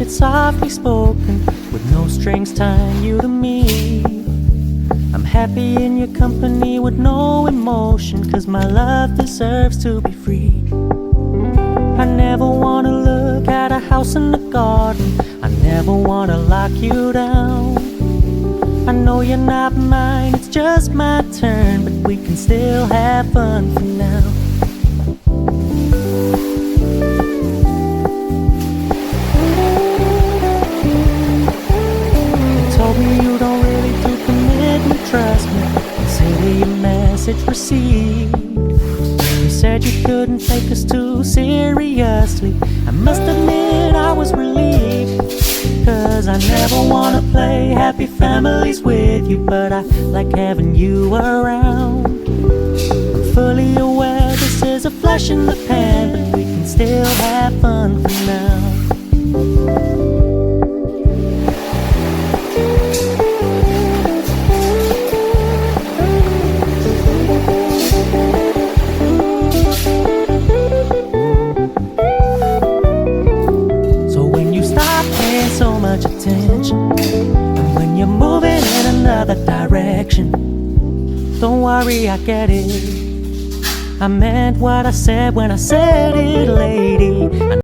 it's softly spoken, with no strings tying you to me. I'm happy in your company with no emotion, 'cause my love deserves to be free. I never wanna look at a house in the garden, I never wanna lock you down. I know you're not mine, it's just my turn, but we can still have fun for now. You told me you don't really do commitment, trust me, consider your message received. You said you couldn't take us too seriously. I must admit I was relieved, 'cause I never wanna play happy families with you, but I like having you around. I'm fully aware this is a flash in the pan, but we can still have fun for now. So much attention, and when you're moving in another direction, don't worry, I get it. I meant what I said when I said it, lady.